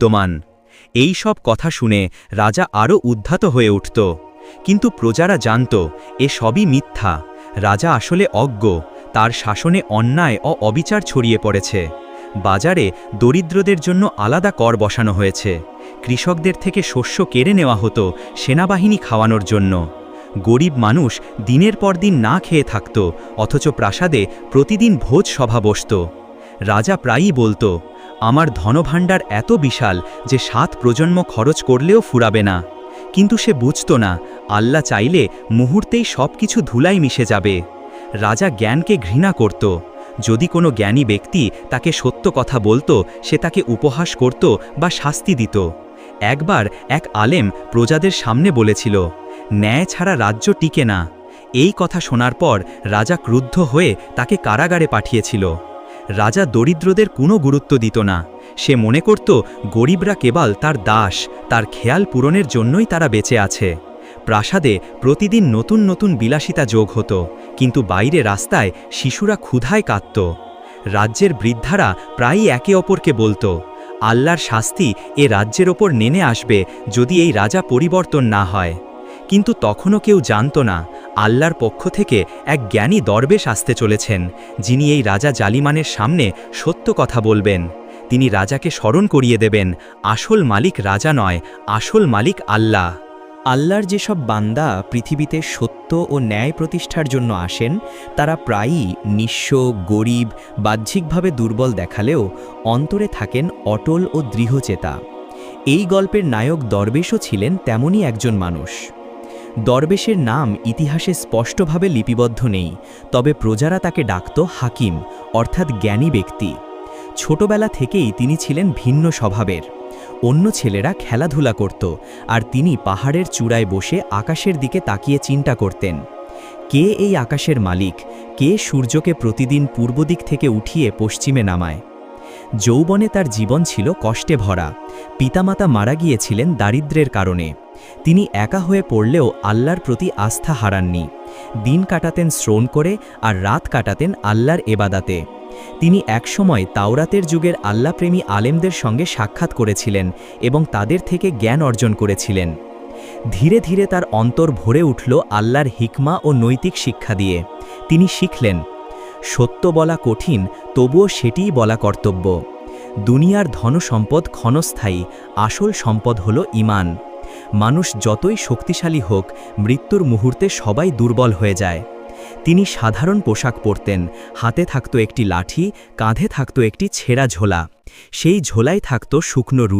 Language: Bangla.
বিদ্যমান। এই সব কথা শুনে রাজা আরও উদ্ধত হয়ে উঠত, কিন্তু প্রজারা জানত এ সবই মিথ্যা। রাজা আসলে অজ্ঞ, তার শাসনে অন্যায় ও অবিচার ছড়িয়ে পড়েছে। বাজারে দরিদ্রদের জন্য আলাদা কর বসানো হয়েছে, কৃষকদের থেকে শস্য কেড়ে নেওয়া হতো সেনাবাহিনী খাওয়ানোর জন্য। গরিব মানুষ দিনের পর দিন না খেয়ে থাকত, অথচ প্রাসাদে প্রতিদিন ভোজ সভা বসত। রাজা প্রায়ই বলতো, আমার ধনভাণ্ডার এত বিশাল যে 7 প্রজন্ম খরচ করলেও ফুরাবে না। কিন্তু সে বুঝত না, আল্লাহ চাইলে মুহূর্তেই সব কিছু ধুলায় মিশে যাবে। রাজা জ্ঞানকে ঘৃণা করত। যদি কোনো জ্ঞানী ব্যক্তি তাকে সত্য কথা বলতো, সে তাকে উপহাস করত বা শাস্তি দিত। একবার এক আলেম প্রজাদের সামনে বলেছিল, ন্যায় ছাড়া রাজ্য টিকে না। এই কথা শোনার পর রাজা ক্রুদ্ধ হয়ে তাকে কারাগারে পাঠিয়েছিল। রাজা দরিদ্রদের কোনো গুরুত্ব দিত না। সে মনে করত গরিবরা কেবল তার দাস, তার খেয়াল পূরণের জন্যই তারা বেঁচে আছে। প্রাসাদে প্রতিদিন নতুন নতুন বিলাসিতা যোগ হতো, কিন্তু বাইরে রাস্তায় শিশুরা ক্ষুধায় কাঁদত। রাজ্যের বৃদ্ধারা প্রায়ই একে অপরকে বলতো, আল্লাহর শাস্তি এ রাজ্যের ওপর নেমে আসবে যদি এই রাজা পরিবর্তন না হয়। কিন্তু তখনও কেউ জানত না, আল্লাহর পক্ষ থেকে এক জ্ঞানী দরবেশ আসতে চলেছেন, যিনি এই রাজা জালিমানের সামনে সত্য কথা বলবেন। তিনি রাজাকে স্মরণ করিয়ে দেবেন, আসল মালিক রাজা নয়, আসল মালিক আল্লাহ। আল্লাহর যেসব বান্দা পৃথিবীতে সত্য ও ন্যায় প্রতিষ্ঠার জন্য আসেন, তারা প্রায়ই নিঃস্ব, গরিব, বাহ্যিকভাবে দুর্বল দেখালেও অন্তরে থাকেন অটল ও দৃঢ়চেতা। এই গল্পের নায়ক দরবেশও ছিলেন তেমনই একজন মানুষ। দরবেশের নাম ইতিহাসে স্পষ্টভাবে লিপিবদ্ধ নেই, তবে প্রজারা তাকে ডাকত হাকিম, অর্থাৎ জ্ঞানী ব্যক্তি। ছোটবেলা থেকেই তিনি ছিলেন ভিন্ন স্বভাবের। অন্য ছেলেরা খেলাধুলা করত, আর তিনি পাহাড়ের চূড়ায় বসে আকাশের দিকে তাকিয়ে চিন্তা করতেন, কে এই আকাশের মালিক, কে সূর্যকে প্রতিদিন পূর্ব দিক থেকে উঠিয়ে পশ্চিমে নামায়। যৌবনে তার জীবন ছিল কষ্টে ভরা। পিতামাতা মারা গিয়েছিলেন দারিদ্র্যের কারণে। তিনি একা হয়ে পড়লেও আল্লাহর প্রতি আস্থা হারাননি। দিন কাটাতেন শ্রম করে, আর রাত কাটাতেন আল্লাহর এবাদাতে। তিনি একসময় তাওরাতের যুগের আল্লাহপ্রেমী আলেমদের সঙ্গে সাক্ষাৎ করেছিলেন এবং তাদের থেকে জ্ঞান অর্জন করেছিলেন। ধীরে ধীরে তার অন্তর ভরে উঠল আল্লাহর হিকমা ও নৈতিক শিক্ষা দিয়ে। তিনি শিখলেন, সত্য বলা কঠিন, তবুও সেটিই বলা কর্তব্য। দুনিয়ার ধনসম্পদ ক্ষণস্থায়ী, আসল সম্পদ হল ঈমান। মানুষ যতই শক্তিশালী হোক, মৃত্যুর মুহূর্তে সবাই দুর্বল হয়ে যায়। তিনি সাধারণ পোশাক পরতেন, হাতে থাকত একটি লাঠি, কাঁধে থাকত একটি ছেঁড়া ঝোলা। সেই ঝোলায় থাকত শুকনো